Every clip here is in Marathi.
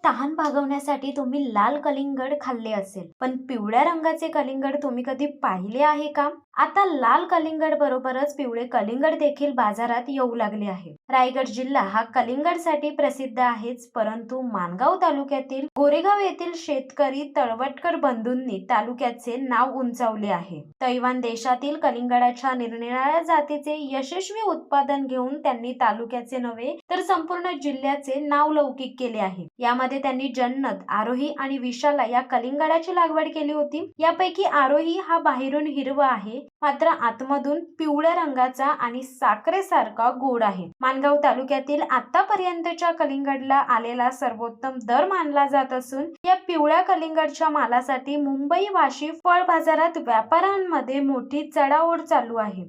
तहान भागवण्यासाठी तुम्ही लाल कलिंगड खाल्ले असेल, पण पिवळ्या रंगाचे कलिंगड तुम्ही कधी पाहिले आहे का? आता लाल कलिंगड बरोबरच पिवळे कलिंगड देखील बाजारात येऊ लागले आहे. रायगड जिल्हा हा कलिंगडसाठी प्रसिद्ध आहेच, परंतु माणगाव तालुक्यातील गोरेगाव येथील शेतकरी तळवटकर बंधूंनी तालुक्याचे नाव उंचावले आहे. तैवान देशातील कलिंगडाच्या निरनिराळ्या जातीचे यशस्वी उत्पादन घेऊन त्यांनी तालुक्याचे नव्हे तर संपूर्ण जिल्ह्याचे नाव लौकिक केले आहे. यामध्ये त्यांनी जन्नत, आरोही आणि विशाला या कलिंगडाची लागवड केली होती. यापैकी आरोही हा बाहेरून हिरवा आहे, मात्र आतमधून पिवळ्या रंगाचा आणि साखरेसारखा गोड आहे. माणगाव तालुक्यातील आतापर्यंतच्या कलिंगडला आलेला सर्वोत्तम दर मानला जात असून या पिवळ्या कलिंगडच्या मालासाठी मुंबई वाशी फळ बाजारात व्यापाऱ्यांमध्ये मोठी चढाओढ चालू आहे.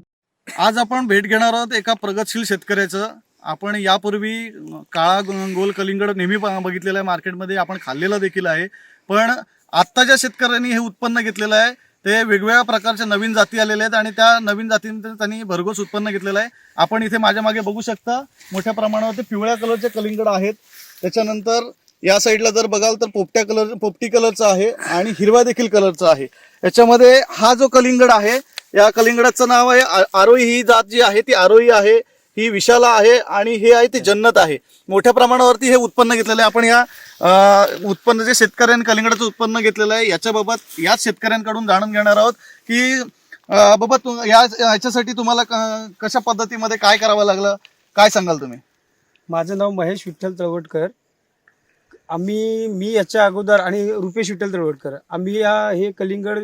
आज आपण भेट घेणार आहोत एका प्रगतशील शेतकऱ्याचं. आपण यापूर्वी काळा गोल कलिंगड नेहमी बघितलेला आहे, मार्केटमध्ये आपण खाल्लेला देखील आहे. पण आत्ता ज्या शेतकऱ्यांनी हे उत्पन्न घेतलेलं आहे ते वेगवेगळ्या प्रकारच्या नवीन जाती आलेल्या आहेत आणि त्या नवीन जातींमध्ये त्यांनी भरघोस उत्पन्न घेतलेलं आहे. आपण इथे माझ्या मागे बघू शकता मोठ्या प्रमाणावर पिवळ्या कलरचे कलिंगड आहेत. त्याच्यानंतर या साईडला जर बघाल तर पोपटी कलरचा आहे आणि हिरवा देखील कलरचा आहे. याच्यामध्ये हा जो कलिंगड आहे या कलिंगडाचं नाव आहे आरोही. ही जात जी आहे ती आरोही आहे, ही विशाला आहे आणि हे आहे ती जन्नत आहे. मोठ्या प्रमाणावरती हे उत्पन्न घेतलेलं आहे. आपण या उत्पन्न जे शेतकऱ्यांनी कलिंगडाचं उत्पन्न घेतलेलं आहे याच्याबाबत याच शेतकऱ्यांकडून जाणून घेणार आहोत की बाबा याच्यासाठी तुम्हाला कशा पद्धतीमध्ये काय करावं लागलं, काय सांगाल तुम्ही? माझं नाव महेश विठ्ठल तळवटकर. मी याच्या अगोदर आणि रुपेश विठ्ठल तळवटकर आम्ही हे कलिंगड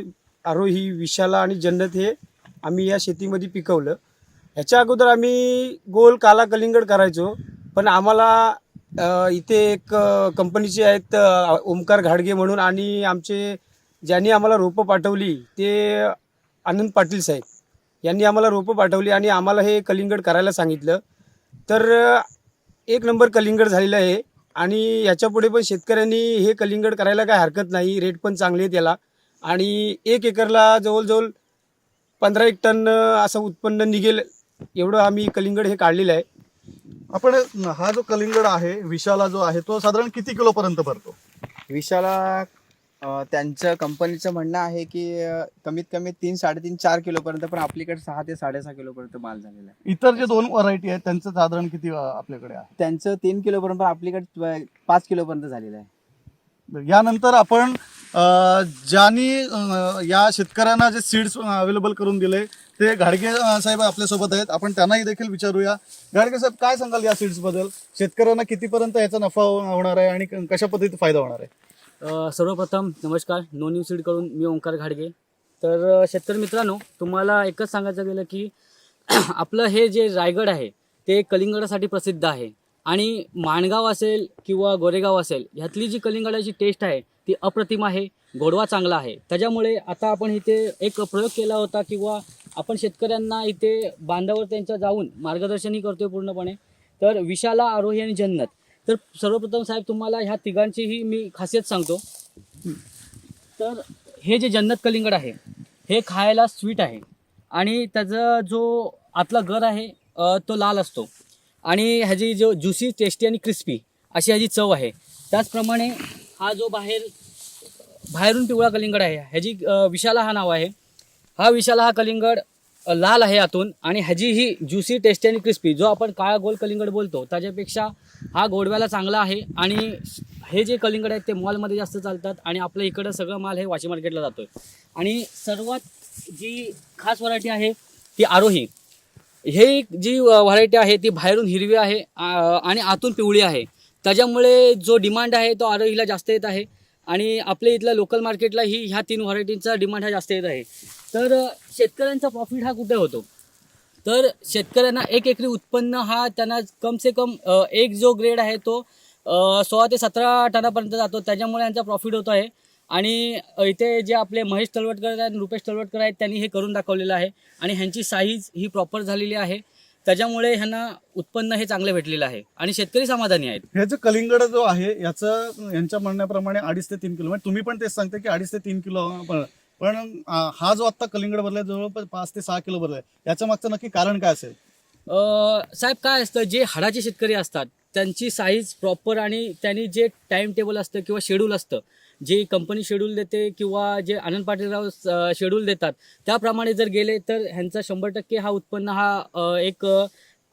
आरोही, विशाला आणि जन्नत हे आम्ही या शेतीमध्ये पिकवलं. ह्याच्या अगोदर आम्ही गोल काला कलिंगड करायचो, पण आम्हाला इथे एक कंपनीचे आहेत ओमकार घाडगे म्हणून, आणि आमचे ज्यांनी आम्हाला रोपं पाठवली ते आनंद पाटील साहेब यांनी आम्हाला रोपं पाठवली आणि आम्हाला हे कलिंगड करायला सांगितलं. तर एक नंबर कलिंगड झालेलं आहे आणि याच्यापुढे पण शेतकऱ्यांनी हे कलिंगड करायला काय हरकत नाही. रेट पण चांगले आहेत याला आणि 1 एकरला जवळजवळ 15 टन असं उत्पन्न निघेल एवढं आम्ही कलिंगड हे काढलेलं आहे. आपण हा जो कलिंगड आहे विशाला जो आहे तो साधारण किती किलो पर्यंत भरतो? विशाला त्यांचं कंपनीचं म्हणणं आहे की कमीत कमी 3, 3.5, 4 किलोपर्यंत, पण आपल्याकडे 6 ते 6.5 किलोपर्यंत माल झालेला आहे. इतर जे 2 व्हरायटी आहेत त्यांचं साधारण किती आपल्याकडे आहे? त्यांचं 3 किलोपर्यंत, पण आपल्याकडे 5 किलोपर्यंत झालेलं आहे. यानंतर आपण ज्यांनी या शेतकऱ्यांना जे सीड्स अवेलेबल करून दिले ते घाडगे साहेब आपल्यासोबत आहेत. आपण त्यांनाही देखील विचारूया. घाडगे साहेब, काय सांगाल या सीड्स बद्दल? शेतकऱ्यांना कितीपर्यंत याचा नफा होणार आहे आणि कशा पद्धतीत फायदा होणार आहे? सर्वप्रथम नमस्कार. नो न्यूज सीडकडून मी ओंकार घाडगे. तर शेतकरी मित्रांनो, तुम्हाला एकच सांगायचं गेलं की आपलं हे जे रायगड आहे ते कलिंगडासाठी प्रसिद्ध आहे आणि माणगाव असेल किंवा गोरेगाव असेल ह्यातली जी कलिंगडाची टेस्ट आहे ती अप्रतिम आहे, गोडवा चांगला आहे. त्याच्यामुळे आता आपण इथे एक प्रयोग केला होता किंवा आपण शेतकऱ्यांना इथे बांधावर त्यांच्या जाऊन मार्गदर्शनही करतोय पूर्णपणे. तर विशाला, आरोही आणि जन्नत. तर सर्वप्रथम साहेब तुम्हाला ह्या तिघांचीही मी खासियत सांगतो. तर हे जे जन्नत कलिंगड आहे हे खायला स्वीट आहे आणि त्याचा जो आतला गर आहे तो लाल असतो आणि ह्याची जो ज्युसी, टेस्टी आणि क्रिस्पी अशी ह्याची चव आहे. त्याचप्रमाणे हा जो बाहेरून पिवळा कलिंगड आहे ह्याची विशाला हा नाव आहे. हा विशाला हा कलिंगड लाल आहे आतून आणि ह्याची ही ज्युसी, टेस्टी आणि क्रिस्पी जो आपण काळा गोल कलिंगड बोलतो त्याच्यापेक्षा हा गोडव्याला चांगला आहे. आणि हे जे कलिंगड आहेत ते मॉलमध्ये जास्त चालतात आणि आपल्या इकडं सगळं माल हे वाशी मार्केटला जातोय. आणि सर्वात जी खास व्हरायटी आहे ती आरोही. हे जी व्हरायटी आहे ती बाहेरून हिरवी आहे आणि आतून पिवळी आहे. त्याच्यामुळे जो डिमांड आहे तो आरोहीला जास्त येत आहे आणि आपल्या इथल्या लोकल मार्केटला ही ह्या 3 व्हरायटींचा डिमांड हा जास्त येत आहे. तर शेतकऱ्यांचा प्रॉफिट हा कुठे होतो? तर शेतकऱ्यांना 1 एकरी उत्पन्न हा त्यांना कम से कम एक जो ग्रेड आहे तो 16 ते 17 टनापर्यंत जातो. त्याच्यामुळे यांचा प्रॉफिट होतो आहे. आणि इथे जे आपले महेश तळवटकर आहेत आणि रुपेश तळवटकर आहेत त्यांनी हे करून दाखवलेलं आहे आणि ह्यांची साईज ही प्रॉपर झालेली आहे. त्याच्यामुळे ह्यांना उत्पन्न हे चांगलं भेटलेलं आहे आणि शेतकरी समाधानी आहेत. ह्याचं कलिंगड जो आहे यांच्या म्हणण्याप्रमाणे 2.5 ते 3 किलो, म्हणजे तुम्ही पण तेच सांगता की 2.5 ते 3 किलो, पण हा जो आता कलिंगड भरलाय जवळपास 5 ते 6 किलो भरलाय, याच्या मागचं नक्की कारण काय असेल? साहेब काय असतं, जे हाडाचे शेतकरी असतात त्यांची साईज प्रॉपर आणि त्यांनी जे टाईम टेबल असतं किंवा शेड्यूल असतं, जे कंपनी शेड्यूल देते किंवा जे आनंद पाटीलराव शेड्यूल देतात त्याप्रमाणे जर गेले तर ह्यांचा 100% हा उत्पन्न हा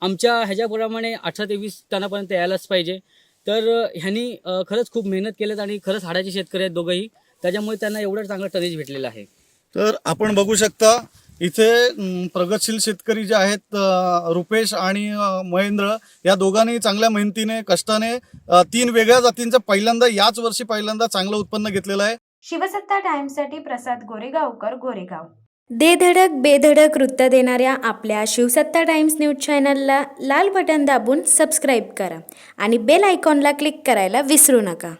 आमच्या ह्याच्याप्रमाणे 18 ते 20 टनापर्यंत यायलाच पाहिजे. तर ह्यांनी खरंच खूप मेहनत केलेत आणि खरंच हाडाचे शेतकरी आहेत दोघंही, त्याच्यामुळे त्यांना एवढं चांगलं टनेज भेटलेलं आहे. तर आपण बघू शकता इथे प्रगतशील शेतकरी जे आहेत रुपेश आणि महेंद्र या दोघांनी चांगल्या मेहनतीने कष्टाने 3 वेगळ्या जातींचं याच वर्षी पहिल्यांदा चांगलं उत्पन्न घेतलेलं आहे. शिवसत्ता टाइम्ससाठी प्रसाद गोरेगावकर, गोरेगाव. दे धडक बेधडक वृत्त देणाऱ्या आपल्या शिवसत्ता टाइम्स न्यूज चॅनलला लाल बटन दाबून सबस्क्राईब करा आणि बेल आयकॉनला क्लिक करायला विसरू नका.